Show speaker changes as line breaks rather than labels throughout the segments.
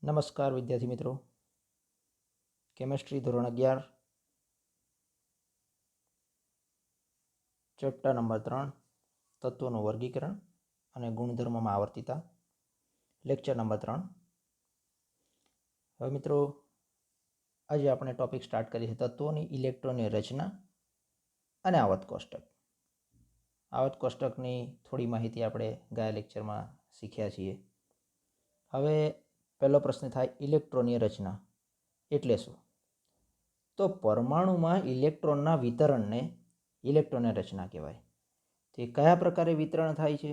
નમસ્કાર વિદ્યાર્થી મિત્રો, કેમેસ્ટ્રી ધોરણ 11 ચેપ્ટર નંબર 3 તત્વોનું વર્ગીકરણ અને ગુણધર્મમાં આવર્તિતા લેક્ચર નંબર 3. હવે મિત્રો, આજે આપણે ટોપિક સ્ટાર્ટ કરીએ છીએ તત્વોની ઇલેક્ટ્રોનની રચના અને આવર્ત કોષ્ટક. આવર્ત કોષ્ટકની થોડી માહિતી આપણે ગયા લેક્ચરમાં શીખ્યા છીએ. હવે પહેલો પ્રશ્ન થાય, ઇલેક્ટ્રોનની રચના એટલે શું? તો પરમાણુમાં ઇલેક્ટ્રોનના વિતરણને ઇલેક્ટ્રોનની રચના કહેવાય. તે કયા પ્રકારે વિતરણ થાય છે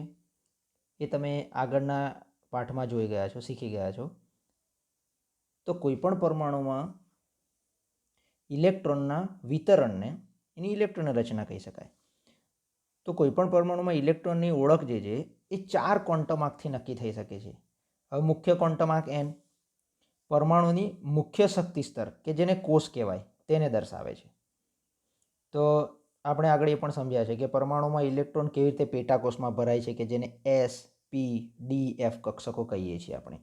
એ તમે આગળના પાઠમાં જોઈ ગયા છો, શીખી ગયા છો. તો કોઈપણ પરમાણુમાં ઇલેક્ટ્રોનના વિતરણને એની ઇલેક્ટ્રોનની રચના કહી શકાય. તો કોઈપણ પરમાણુમાં ઇલેક્ટ્રોનની ઓળખ જે છે એ 4 ક્વોન્ટમ આંકથી નક્કી થઈ શકે છે. હવે મુખ્ય ક્વોન્ટમ આંક n પરમાણુની મુખ્ય શક્તિ સ્તર કે જેને કોષ કહેવાય તેને દર્શાવે છે. તો આપણે આગળ એ પણ સમજ્યા છે કે પરમાણુમાં ઇલેક્ટ્રોન કેવી રીતે પેટાકોષમાં ભરાય છે કે જેને S, P, D, F કક્ષકો કહીએ છીએ આપણે.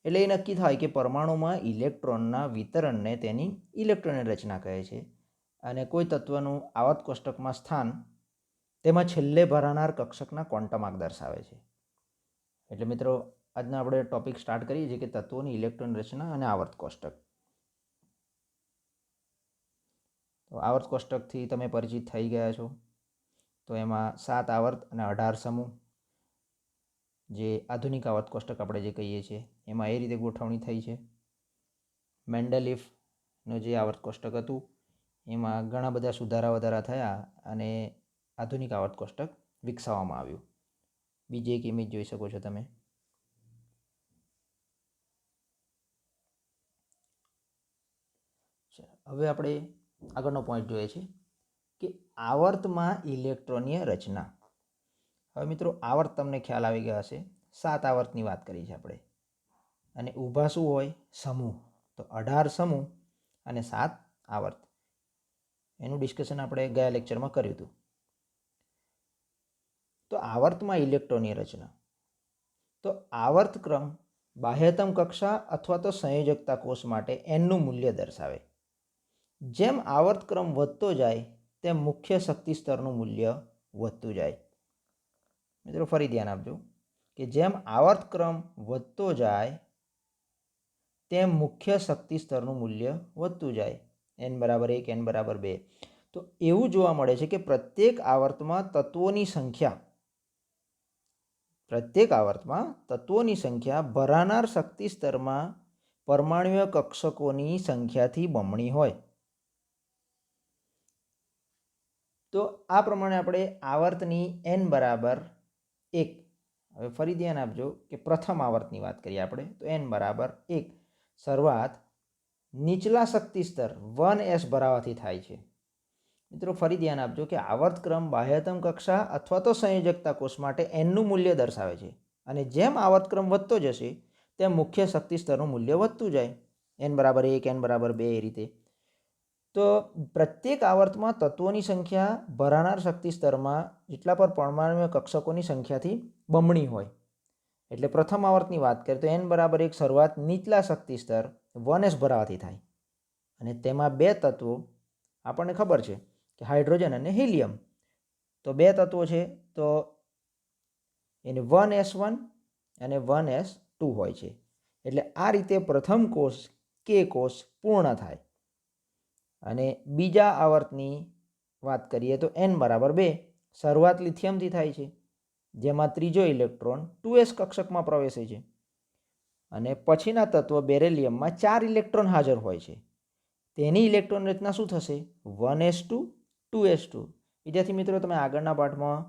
એટલે એ નક્કી થાય કે પરમાણુમાં ઇલેક્ટ્રોનના વિતરણને તેની ઇલેક્ટ્રોનની રચના કહે છે. અને કોઈ તત્વનું આવર્ત કોષ્ટકમાં સ્થાન તેમાં છેલ્લે ભરાનાર કક્ષકના ક્વોન્ટમ આંક દર્શાવે છે. એટલે મિત્રો, આજના આપણે ટોપિક સ્ટાર્ટ કરીએ છીએ કે તત્વોની ઇલેક્ટ્રોન રચના અને આવર્ત કોષ્ટક. તો આવર્ત કોષ્ટકથી તમે પરિચિત થઈ ગયા છો. તો એમાં 7 આવર્ત અને 18 સમૂહ, જે આધુનિક આવર્ત કોષ્ટક આપણે જે કહીએ છીએ એમાં એ રીતે ગોઠવણી થઈ છે. મેન્ડેલિફનું જે આવર્ત કોષ્ટક હતું એમાં ઘણા બધા સુધારા વધારા થયા અને આધુનિક આવર્ત કોષ્ટક વિકસાવવામાં આવ્યું. બીજી એક ઇમેજ જોઈ શકો છો તમે. હવે આપણે આગળનો પોઈન્ટ જોઈએ છે કે આવર્તમાં ઇલેક્ટ્રોનીય રચના. હવે મિત્રો, આવર્ત તમને ખ્યાલ આવી ગયા હશે. 7 આવર્તની વાત કરી છે આપણે. અને ઊભા શું હોય? સમૂહ. તો 18 સમૂહ અને 7 આવર્ત. એનું ડિસ્કશન આપણે ગયા લેક્ચરમાં કર્યું હતું. તો આવર્તમાં ઇલેક્ટ્રોનની રચના. તો આવર્તક્રમ બાહ્યતમ કક્ષા અથવા તો સંયોજકતા કોષ માટે nનું મૂલ્ય દર્શાવે. જેમ આવર્તક્રમ વધતો જાય તેમ મુખ્ય શક્તિ સ્તરનું મૂલ્ય વધતું જાય. મિત્રો, ફરી ધ્યાન આપજો કે જેમ આવર્તક્રમ વધતો જાય તેમ મુખ્ય શક્તિ સ્તરનું મૂલ્ય વધતું જાય. n બરાબર 1, n બરાબર 2. તો એવું જોવા મળે છે કે પ્રત્યેક આવર્તમાં તત્વોની સંખ્યા ભરાનાર શક્તિ સ્તરમાં પરમાણુય કક્ષકોની સંખ્યાથી બમણી હોય. તો આ પ્રમાણે આપણે આવર્તની n બરાબર 1. હવે ફરી ધ્યાન આપજો કે પ્રથમ આવર્તની વાત કરીએ આપણે તો n બરાબર 1 શરૂઆત નીચલા શક્તિ સ્તર 1s ભરાવાથી થાય છે. મિત્રો, ફરી ધ્યાન આપજો કે આવર્તક્રમ બાહ્યતમ કક્ષા અથવા તો સંયોજકતા કોષ માટે nનું મૂલ્ય દર્શાવે છે. અને જેમ આવર્તક્રમ વધતો જશે તેમ મુખ્ય શક્તિ સ્તરનું મૂલ્ય વધતું જાય. n બરાબર 1, n બરાબર 2 એ રીતે. તો પ્રત્યેક આવર્તમાં તત્વોની સંખ્યા ભરાનાર શક્તિ સ્તરમાં જેટલા પર પરમાણુય કક્ષકોની સંખ્યાથી બમણી હોય. એટલે પ્રથમ આવર્તની વાત કરીએ તો n બરાબર 1 શરૂઆત નીચલા શક્તિ સ્તર 1s ભરાવાથી થાય. અને તેમાં 2 તત્વો આપણને ખબર છે કે હાઇડ્રોજન અને હિલિયમ. તો 2 તત્વો છે તો એને 1s1 અને 1s2 હોય છે. એટલે આ રીતે પ્રથમ કોષ કે કોષ પૂર્ણ થાય. અને બીજા આવર્તની વાત કરીએ તો n બરાબર 2 શરૂઆત લિથિયમથી થાય છે, જેમાં ત્રીજો ઇલેક્ટ્રોન 2s કક્ષકમાં પ્રવેશે છે. અને પછીના તત્વ બેરેલિયમમાં 4 ઇલેક્ટ્રોન હાજર હોય છે. તેની ઇલેક્ટ્રોન રચના શું થશે? 1s2 2s2. વિદ્યાર્થી મિત્રો, તમે આગળના પાઠમાં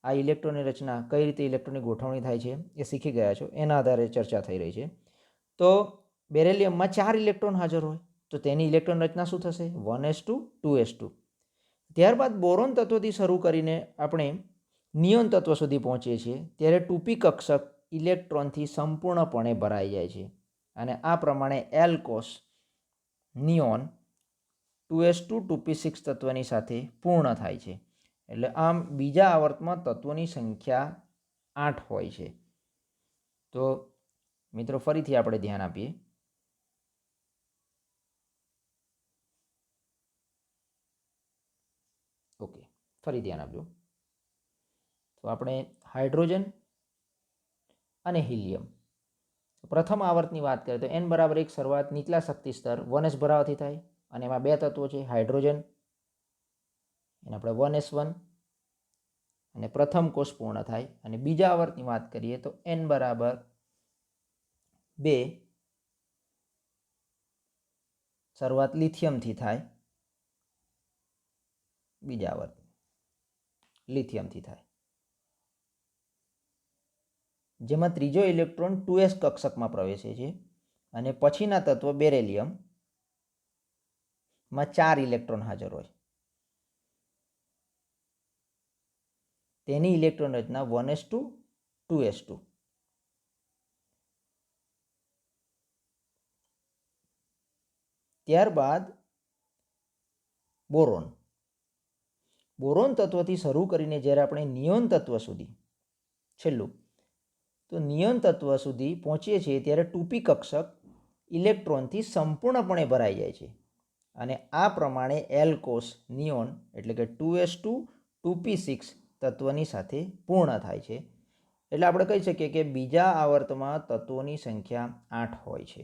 આ ઇલેક્ટ્રોનની રચના કઈ રીતે ઇલેક્ટ્રોનની ગોઠવણી થાય છે એ શીખી ગયા છો. એના આધારે ચર્ચા થઈ રહી છે. તો બેરેલિયમમાં 4 ઇલેક્ટ્રોન હાજર હોય તો તેની ઇલેક્ટ્રોન રચના શું થશે? 1s2 2s2. ત્યારબાદ બોરોન તત્વથી શરૂ કરીને આપણે નિયોન તત્વ સુધી પહોંચીએ છીએ ત્યારે 2p કક્ષક ઇલેક્ટ્રોનથી સંપૂર્ણપણે ભરાઈ જાય છે. અને આ પ્રમાણે એલ કોષ નિયોન 2s2 2p6 તત્વની સાથે પૂર્ણ થાય છે. એટલે આમ બીજા આવર્તમાં તત્વોની સંખ્યા 8 હોય છે. તો મિત્રો ફરીથી આપણે ધ્યાન આપીએ. ઓકે, ફરી ધ્યાન આપજો. તો આપણે હાઇડ્રોજન અને હિલિયમ પ્રથમ આવર્તની વાત કરીએ તો n બરાબર 1 શરૂઆત નીચલા શક્તિ સ્તર 1s ભરાવાથી થાય અને એમાં બે તત્વો છે હાઇડ્રોજન, એને આપણે 1s1 અને પ્રથમ કોષ પૂર્ણ થાય. અને બીજા આવર્તની વાત કરીએ તો n બરાબર 2 શરૂઆત લિથિયમથી થાય, બીજા આવર્ત લિથિયમથી થાય, જેમાં ત્રીજો ઇલેક્ટ્રોન 2s કક્ષકમાં પ્રવેશે છે અને પછીના તત્વ બેરેલિયમમાં 4 ઇલેક્ટ્રોન હાજર હોય. તેની ઇલેક્ટ્રોન રચના 1s2 2s2. ત્યારબાદ બોરોન. બોરોન તત્વથી શરૂ કરીને જ્યારે આપણે નિયોન તત્વ સુધી છેલ્લું તો નિયોન તત્વ સુધી પહોંચીએ છીએ ત્યારે 2p કક્ષક ઇલેક્ટ્રોનથી સંપૂર્ણપણે ભરાઈ જાય છે અને આ પ્રમાણે એલ કોષ નિયોન એટલે કે 2s2 2p6 તત્વની સાથે પૂર્ણ થાય છે. એટલે આપણે કહી શકીએ કે બીજા આવર્તમાં તત્વોની સંખ્યા 8 હોય છે.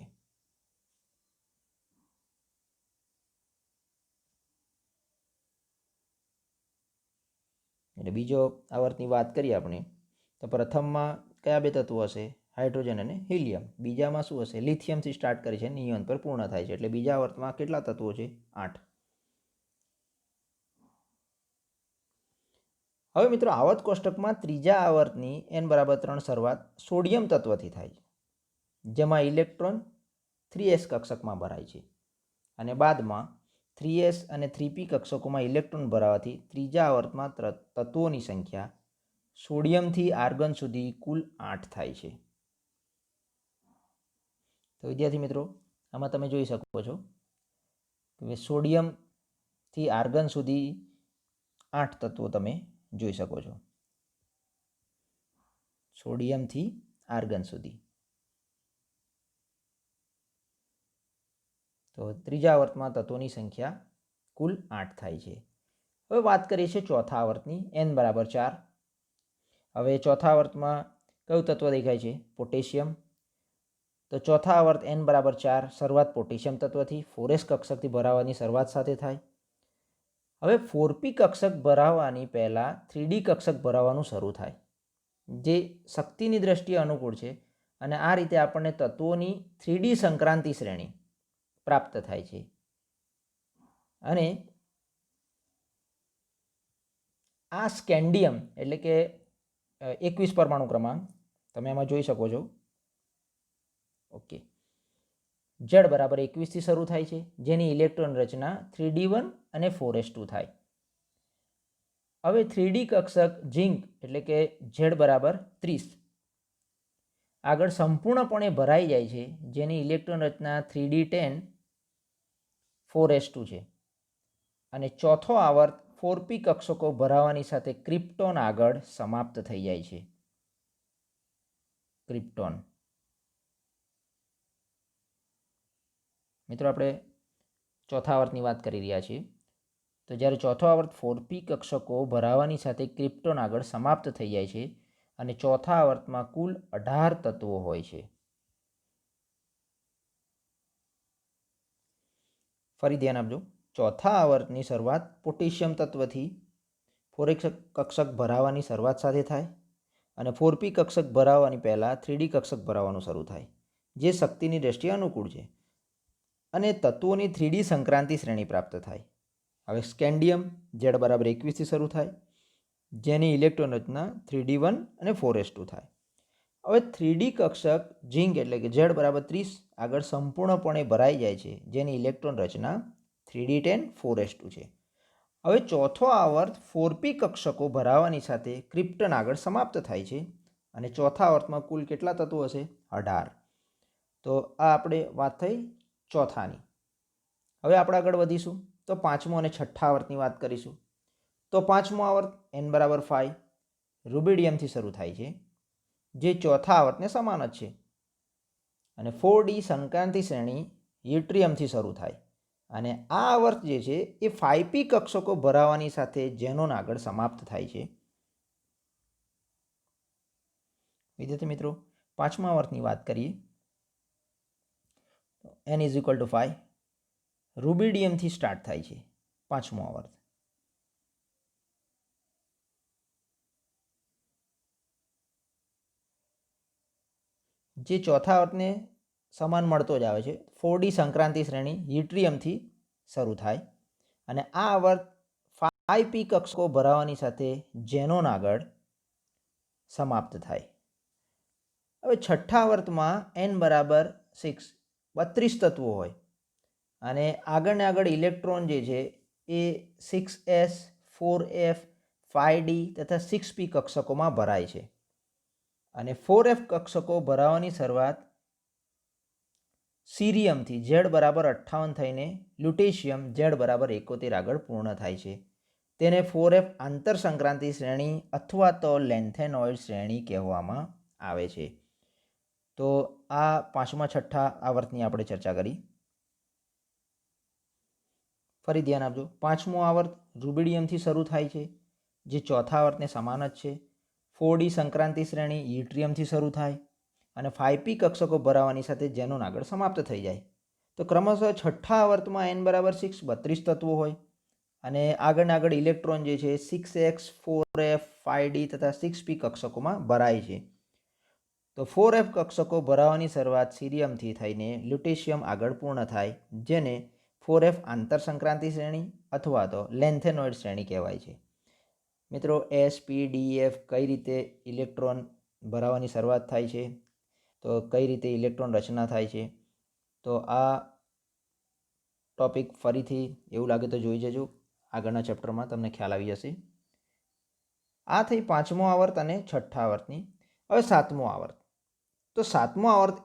એટલે બીજો આવર્તની વાત કરીએ આપણે તો પ્રથમમાં કયા બે તત્વો હશે? હાઇડ્રોજન અને હિલિયમ. બીજામાં શું હશે? લિથિયમથી સ્ટાર્ટ કરી છે, નિયોન પર પૂર્ણ થાય છે. એટલે બીજા આવર્તમાં કેટલા તત્વો છે? 8. હવે મિત્રો આવર્ત કોષ્ટકમાં ત્રીજા આવર્તની n બરાબર 3 શરૂઆત સોડિયમ તત્વથી થાય છે, જેમાં ઇલેક્ટ્રોન 3s કક્ષકમાં ભરાય છે અને બાદમાં 3s અને 3p કક્ષકોમાં ઇલેક્ટ્રોન ભરાવાથી ત્રીજા આવર્તમાં તત્વોની સંખ્યા સોડિયમથી આર્ગન સુધી કુલ 8 થાય છે. તો વિદ્યાર્થી મિત્રો આમાં તમે જોઈ શકો છો કે સોડિયમથી આર્ગન સુધી 8 તત્વો તમે જોઈ શકો છો. સોડિયમથી આર્ગન સુધી. તો ત્રીજા આવર્તમાં તત્વોની સંખ્યા કુલ 8 થાય છે. હવે વાત કરીએ છીએ ચોથા આવર્તની n બરાબર 4. હવે ચોથા આવર્તમાં કયું તત્વ દેખાય છે? પોટેશિયમ. તો ચોથા આવર્ત n બરાબર 4 શરૂઆત પોટેશિયમ તત્વથી 4s કક્ષકથી ભરાવાની શરૂઆત સાથે થાય. હવે 4p કક્ષક ભરાવાની પહેલાં 3d કક્ષક ભરાવાનું શરૂ થાય, જે શક્તિની દ્રષ્ટિએ અનુકૂળ છે અને આ રીતે આપણને તત્વોની 3d સંક્રાંતિ શ્રેણી પ્રાપ્ત થાય છે. અને આ સ્કેન્ડિયમ એટલે કે 21 પરમાણુ ક્રમાંક તમે આમાં જોઈ શકો છો. ઓકે, Z બરાબર 21થી શરૂ થાય છે, જેની ઇલેક્ટ્રોન રચના 3d1 અને 4s2 થાય. હવે 3d કક્ષક ઝિંક એટલે કે Z બરાબર 30 આગળ સંપૂર્ણપણે ભરાઈ જાય છે, જેની ઇલેક્ટ્રોન રચના 3d10 4s2 છે. અને ચોથો આવર્ત 4p કક્ષકો ભરાવાની સાથે ક્રિપ્ટોન આગળ સમાપ્ત થઈ જાય છે. ક્રિપ્ટોન. મિત્રો આપણે ચોથા આવર્તની વાત કરી રહ્યા છીએ. તો જ્યારે ચોથો આવર્ત 4p કક્ષકો ભરાવાની સાથે ક્રિપ્ટોન આગળ સમાપ્ત થઈ જાય છે અને ચોથા આવર્તમાં કુલ 18 તત્વો હોય છે. ફરી ધ્યાન આપજો. ચોથા આવર્તની શરૂઆત પોટેશિયમ તત્વથી 4s કક્ષક ભરાવાની શરૂઆત સાથે થાય અને 4p કક્ષક ભરાવાની પહેલાં 3d કક્ષક ભરાવાનું શરૂ થાય, જે શક્તિની દ્રષ્ટિએ અનુકૂળ છે અને તત્વોની 3d સંક્રાંતિ શ્રેણી પ્રાપ્ત થાય. હવે સ્કેન્ડિયમ Z બરાબર 21થી શરૂ થાય, જેની ઇલેક્ટ્રોન રચના 3d1 અને 4s2 થાય. હવે 3d કક્ષક ઝિંક એટલે કે Z બરાબર 30 આગળ સંપૂર્ણપણે ભરાઈ જાય છે, જેની ઇલેક્ટ્રોન રચના 3d10 4s2 છે. હવે ચોથો આવર્ત 4p કક્ષકો ભરાવાની સાથે ક્રિપ્ટન આગળ સમાપ્ત થાય છે અને ચોથા આવર્તમાં કુલ કેટલા તત્વો હશે? 18. તો આ આપણે વાત થઈ ચોથાની. હવે આપણે આગળ વધીશું તો પાંચમો અને છઠ્ઠા આવર્તની વાત કરીશું. તો પાંચમો આવર્ત n બરાબર 5 રૂબિડિયમથી શરૂ થાય છે, જે ચોથા આવર્તને સમાન જ છે. અને 4D સંક્રાંતિ શ્રેણી યુટ્રિયમથી શરૂ થાય અને આ આવર્ત જે છે એ 5p કક્ષકો ભરાવાની સાથે ઝેનોન આગળ સમાપ્ત થાય છે. વિદ્યાર્થી મિત્રો, પાંચમા આવર્તની વાત કરીએ. n = 5 રૂબિડિયમથી સ્ટાર્ટ થાય છે પાંચમો આવર્ત. જે ચોથા આવર્તને સમાન મળતો જ આવે છે. 4D સંક્રાંતિ શ્રેણી યુટ્રિયમથી શરૂ થાય અને આ આવર્ત 5p કક્ષકો ભરાવાની સાથે ઝેનોન આગળ સમાપ્ત થાય. હવે છઠ્ઠા આવર્તમાં n = 6 32 તત્વો હોય અને આગળને આગળ ઇલેક્ટ્રોન જે છે એ 6s 4f 5d તથા 6p કક્ષકોમાં ભરાય છે અને 4f કક્ષકો ભરાવાની શરૂઆત સીરિયમથી Z = 58 થઈને લ્યુટેશિયમ Z = 71 આગળ પૂર્ણ થાય છે. તેને 4f આંતર સંક્રાંતિ શ્રેણી અથવા તો લેન્થેનોઇડ શ્રેણી કહેવામાં આવે છે. તો આ પાંચમા છઠ્ઠા આવર્તની આપણે ચર્ચા કરી. ફરી ધ્યાન આપજો. પાંચમો આવર્ત રૂબિડિયમથી શરૂ થાય છે, જે ચોથા આવર્તને સમાન જ છે. 4D સંક્રાંતિ શ્રેણી યુટ્રિયમથી શરૂ થાય અને 5p કક્ષકો ભરાવાની સાથે ઝેનોન આગળ સમાપ્ત થઈ જાય. તો ક્રમશઃ છઠ્ઠા આવર્તમાં n = 6 32 તત્વો હોય અને આગળને આગળ ઇલેક્ટ્રોન જે છે 6x 4f 5d તથા 6p કક્ષકોમાં ભરાય છે. તો 4f કક્ષકો ભરાવાની શરૂઆત સીરિયમથી થઈને લ્યુટેશિયમ આગળ પૂર્ણ થાય, જેને 4f આંતર સંક્રાંતિ શ્રેણી અથવા તો લેન્થેનોઇડ શ્રેણી કહેવાય છે. મિત્રો, s p d f કઈ રીતે ઇલેક્ટ્રોન ભરાવાની શરૂઆત થાય છે, તો કઈ રીતે ઇલેક્ટ્રોન રચના થાય છે, તો આ ટોપિક ફરીથી એવું લાગે તો જોઈ જજો. આગળના ચેપ્ટરમાં તમને ખ્યાલ આવી જશે. આ થઈ પાંચમો આવર્ત અને છઠ્ઠા આવર્તની. હવે સાતમો આવર્ત. તો સાતમો આવર્ત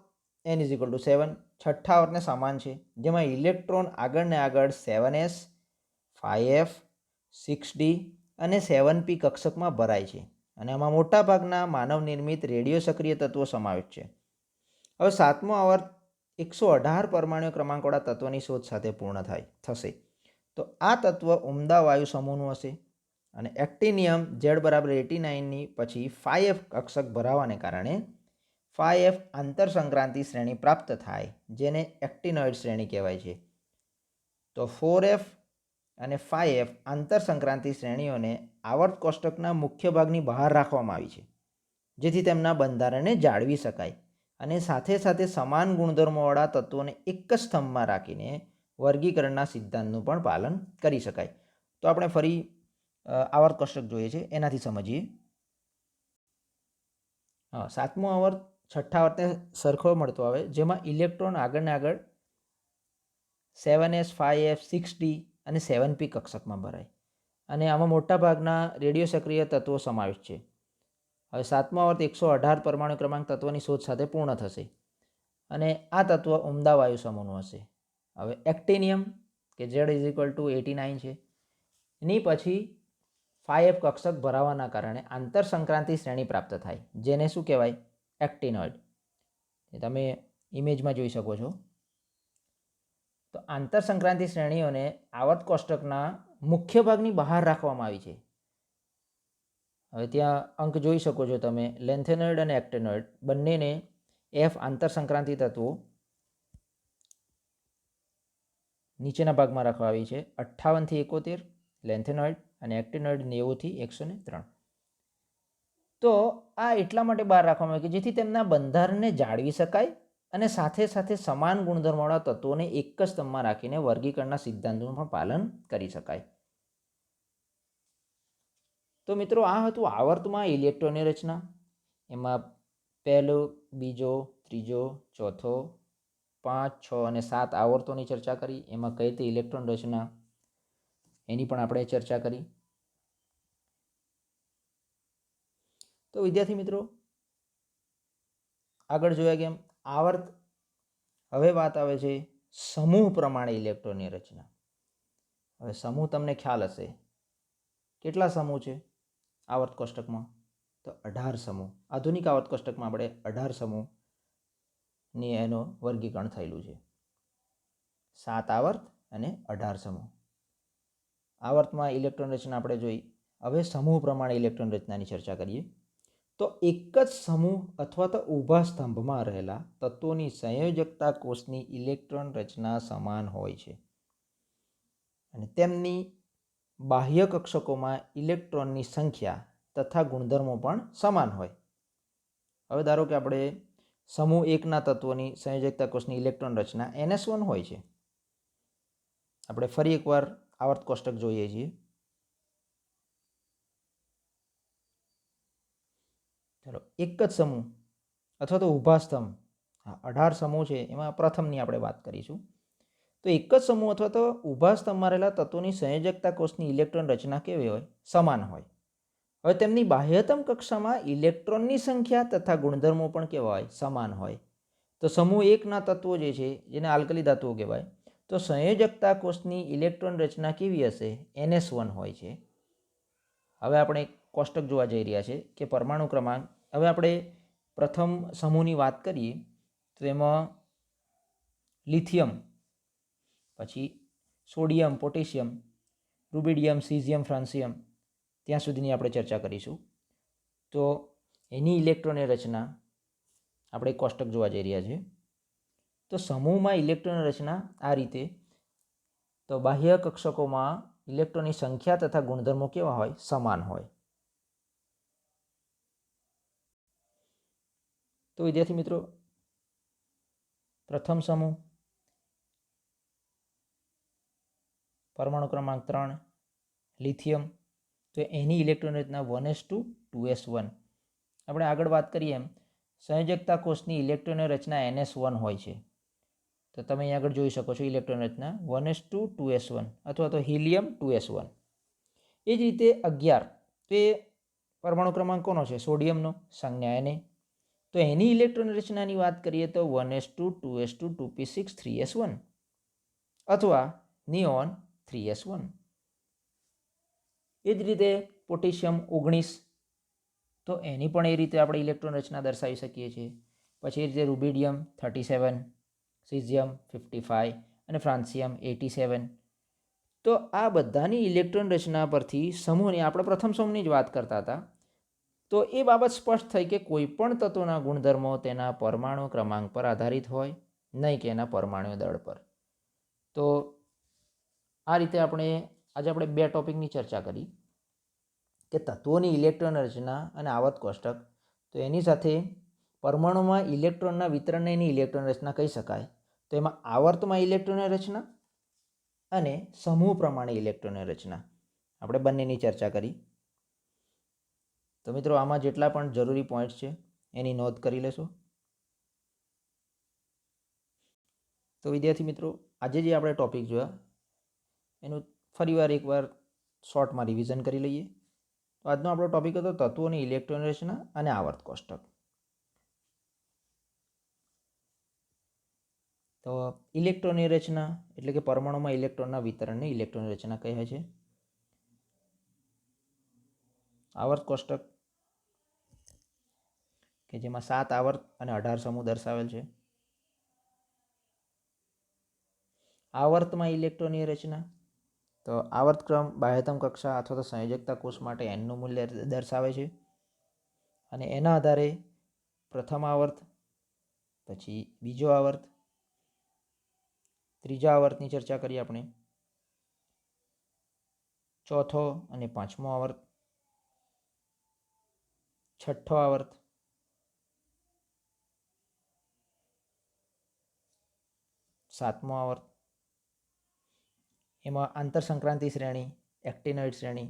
n = 7 છઠ્ઠા આવર્તને સમાન છે, જેમાં ઇલેક્ટ્રોન આગળને આગળ 7s 5f 6d અને 7p કક્ષકમાં ભરાય છે અને આમાં મોટાભાગના માનવ નિર્મિત રેડિયો સક્રિય તત્વો સમાવેશ છે. હવે સાતમો આવર્ત 118 પરમાણુ ક્રમાંકવાળા તત્વની શોધ સાથે પૂર્ણ થશે. તો આ તત્વ ઉમદા વાયુ સમૂહનું હશે અને એક્ટિનિયમ Z = 89ની પછી 5f કક્ષક ભરાવાને કારણે 5f આંતર સંક્રાંતિ શ્રેણી પ્રાપ્ત થાય, જેને એક્ટિનોઇડ શ્રેણી કહેવાય છે. તો 4f અને 5f આંતર સંક્રાંતિ શ્રેણીઓને આવર્ત કોષ્ટકના મુખ્ય ભાગની બહાર રાખવામાં આવી છે, જેથી તેમના બંધારણને જાળવી શકાય અને સાથે સાથે સમાન ગુણધર્મોવાળા તત્વોને એક જ સ્તંભમાં રાખીને વર્ગીકરણના સિદ્ધાંતનું પણ પાલન કરી શકાય. તો આપણે ફરી આવર્ત કોષ્ટક જોઈએ છે, એનાથી સમજીએ. સાતમો આવર્ત છઠ્ઠા આવર્તને સરખો મળતો આવે, જેમાં ઇલેક્ટ્રોન આગળને આગળ 7s 5f 6d અને 7p કક્ષકમાં ભરાય અને આમાં મોટાભાગના રેડિયો સક્રિય તત્વો સમાવેશ છે. હવે સાતમો આવર્ત 118 પરમાણુ ક્રમાંક તત્વની શોધ સાથે પૂર્ણ થશે અને આ તત્વ ઉમદા વાયુ સમૂહનું હશે. હવે એક્ટિનિયમ કે Z = 89 છે, એની પછી 5f કક્ષક ભરાવાના કારણે આંતર સંક્રાંતિ શ્રેણી પ્રાપ્ત થાય, જેને શું કહેવાય? એક્ટિનોઇડ. એ તમે ઇમેજમાં જોઈ શકો છો. તો આંતર સંક્રાંતિ શ્રેણીઓને આવર્ત કોષ્ટકના મુખ્ય ભાગની બહાર રાખવામાં આવી છે. હવે ત્યાં અંક જોઈ શકો છો તમે. લેન્થેનોઇડ અને એક્ટિનોઇડ બંનેને f આંતર સંક્રાંતિ તત્વો નીચેના ભાગમાં રાખવા આવી છે. 58 થી 71 લેન્થેનોઇડ અને એક્ટિનોઇડ 90 થી 103. તો આ એટલા માટે બહાર રાખવામાં આવે કે જેથી તેમના બંધારણને જાળવી શકાય અને સાથે સાથે સમાન ગુણધર્મવાળા તત્વોને એક જ સ્તંભમાં રાખીને વર્ગીકરણના સિદ્ધાંતોનું પણ પાલન કરી શકાય. તો મિત્રો, આ હતું આવર્તમાં ઇલેક્ટ્રોનની રચના. એમાં પહેલો, બીજો, ત્રીજો, ચોથો, 5, 6 અને 7 આવર્તોની ચર્ચા કરી. એમાં કઈ રીતે ઇલેક્ટ્રોન રચના એની પણ આપણે ચર્ચા કરી. તો વિદ્યાર્થી મિત્રો, આગળ જોયા કેમ આવર્ત. હવે વાત આવે છે સમૂહ પ્રમાણે ઇલેક્ટ્રોનની રચના. હવે સમૂહ તમને ખ્યાલ હશે. કેટલા સમૂહ છે આવર્ત કોષ્ટકમાં? તો 18 સમૂહ. આધુનિક આવર્ત કોષ્ટકમાં આપણે 18 સમૂહ ની એનો વર્ગીકરણ થયેલું છે. 7 આવર્ત અને 18 સમૂહ. આવર્તમાં ઇલેક્ટ્રોન રચના આપણે જોઈ. હવે સમૂહ પ્રમાણે ઇલેક્ટ્રોન રચનાની ચર્ચા કરીએ. તો એક જ સમૂહ અથવા તો ઊભા સ્તંભમાં રહેલા તત્વોની સંયોજકતા કોષની ઇલેક્ટ્રોન રચના સમાન હોય છે અને તેમની બાહ્ય કક્ષકોમાં ઇલેક્ટ્રોનની સંખ્યા તથા ગુણધર્મો પણ સમાન હોય. હવે ધારો કે આપણે સમૂહ એકના તત્વોની સંયોજકતા કોષની ઇલેક્ટ્રોન રચના NS1 હોય છે. આપણે ફરી એકવાર આવર્ત કોષ્ટક જોઈએ છીએ. ચલો, એક જ સમૂહ અથવા તો ઊભા સ્તંભ, 18 સમૂહ છે એમાં પ્રથમની આપણે વાત કરીશું. તો એક જ સમૂહ અથવા તો ઊભા સ્તંભમાં રહેલા તત્વોની સંયોજકતા કોષની ઇલેક્ટ્રોન રચના કેવી હોય? સમાન હોય. હવે તેમની બાહ્યતમ કક્ષામાં ઇલેક્ટ્રોનની સંખ્યા તથા ગુણધર્મો પણ કેવા હોય? સમાન હોય. તો સમૂહ એકના તત્વો જે છે જેને આલ્કલી ધાતુઓ કહેવાય, તો સંયોજકતા કોષની ઇલેક્ટ્રોન રચના કેવી હશે? NS1 હોય છે. હવે આપણે કોષ્ટક જોવા જઈ રહ્યા છે કે પરમાણુ ક્રમાંક. હવે આપણે પ્રથમ સમૂહની વાત કરીએ તો એમાં લિથિયમ, પછી સોડિયમ, પોટેશિયમ, રૂબિડિયમ, સીઝિયમ, ફ્રાન્સિયમ, ત્યાં સુધીની આપણે ચર્ચા કરીશું. તો એની ઇલેક્ટ્રોનની રચના આપણે કોષ્ટક જોવા જઈ રહ્યા છીએ. તો સમૂહમાં ઇલેક્ટ્રોનની રચના આ રીતે. તો બાહ્ય કક્ષકોમાં ઇલેક્ટ્રોનની સંખ્યા તથા ગુણધર્મો કેવા હોય? સમાન હોય. તો વિદ્યાર્થી મિત્રો, પ્રથમ સમૂહ પરમાણુ ક્રમાંક 3 લિથિયમ, તો એની ઇલેક્ટ્રોન રચના 1s2 2s1. આપણે આગળ વાત કરીએ એમ સંયોજકતા કોષની ઇલેક્ટ્રોન રચના NS1 હોય છે. તો તમે અહીં આગળ જોઈ શકો છો ઇલેક્ટ્રોન રચના 1s2 2s1 અથવા તો હિલિયમ 2s1. એ જ રીતે 11, તો એ પરમાણુ ક્રમાંક કોનો છે? સોડિયમનો, સંજ્ઞા Na. તો એની ઇલેક્ટ્રોન રચનાની વાત કરીએ તો 1s2 2s2 2p6 3s1 અથવા નિયોન 3s1. એ જ રીતે પોટેશિયમ 19, તો એની પણ એ રીતે આપણે ઇલેક્ટ્રોન રચના દર્શાવી શકીએ છીએ. પછી એ રીતે રૂબિડિયમ 37, સીઝિયમ 55 અને ફ્રાન્સિયમ 87. તો આ બધાની ઇલેક્ટ્રોન રચના પરથી સમૂહની, આપણે પ્રથમ સમૂહની જ વાત કરતા હતા, તો એ બાબત સ્પષ્ટ થઈ કે કોઈ પણ તત્વના ગુણધર્મો તેના પરમાણુ ક્રમાંક પર આધારિત હોય, નહીં કે એના પરમાણુ દળ પર. તો આ રીતે આજે આપણે 2 ટોપિકની ચર્ચા કરી કે તત્વોની ઇલેક્ટ્રોન રચના અને આવર્ત કોષ્ટક. તો એની સાથે પરમાણુમાં ઇલેક્ટ્રોનના વિતરણને એની ઇલેક્ટ્રોન રચના કહી શકાય. તો એમાં આવર્તમાં ઇલેક્ટ્રોન રચના અને સમૂહ પ્રમાણે ઇલેક્ટ્રોન રચના આપણે બંનેની ચર્ચા કરી. તો મિત્રો, આમાં જેટલા પણ જરૂરી પોઈન્ટ્સ છે એની નોંધ કરી લેશો. તો વિદ્યાર્થી મિત્રો, આજે જે આપણે ટોપિક જોયા એનું ફરીવાર એકવાર શોર્ટમાં રિવિઝન કરી લઈએ. તો આજનો આપણો ટોપિક હતો તત્વોની ઇલેક્ટ્રોન રચના અને આવર્ત કોષ્ટક. તો ઇલેક્ટ્રોનની રચના એટલે કે પરમાણુમાં ઇલેક્ટ્રોનના વિતરણને ઇલેક્ટ્રોન રચના કહે છે. આવર્ત કોષ્ટક કે જેમાં 7 આવર્ત અને 18 સમૂહ દર્શાવેલ છે. આવર્તમાં ઇલેક્ટ્રોનની રચના, તો આવર્તક્રમ બાહ્યતમ કક્ષા અથવા તો સંયોજકતા કોષ માટે એનનું મૂલ્ય દર્શાવે છે અને એના આધારે પ્રથમ આવર્ત, પછી બીજો આવર્ત, ત્રીજા આવર્તની ચર્ચા કરી આપણે, ચોથો અને પાંચમો આવર્ત, છઠ્ઠો આવર્ત, સાતમો આવર્ત. એમાં આંતરસંક્રાંતિ શ્રેણી, એક્ટિનોઇડ શ્રેણી.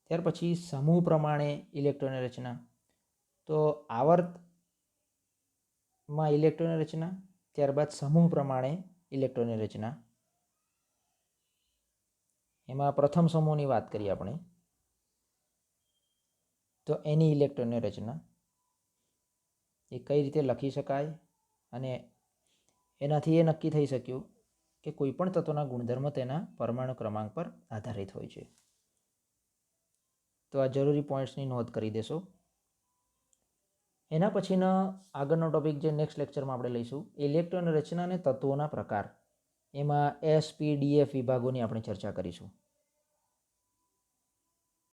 ત્યાર પછી સમૂહ પ્રમાણે ઇલેક્ટ્રોનની રચના, તો આવર્તમાં ઇલેક્ટ્રોનની રચના, ત્યારબાદ સમૂહ પ્રમાણે ઇલેક્ટ્રોનની રચના. એમાં પ્રથમ સમૂહની વાત કરીએ આપણે તો એની ઇલેક્ટ્રોનની રચના એ કઈ રીતે લખી શકાય અને એનાથી એ નક્કી થઈ શક્યું કે કોઈ પણ તત્વના ગુણધર્મ તેના પરમાણુ ક્રમાંક પર આધારિત હોય છે. તો આ જરૂરી પોઈન્ટ્સની નોંધ કરી દેશો. એના પછીનો આગળનો ટોપિક જે નેક્સ્ટ લેક્ચરમાં આપણે લઈશું ઇલેક્ટ્રોન રચના અને તત્વોના પ્રકાર. એમાં SP DF વિભાગોની આપણે ચર્ચા કરીશું.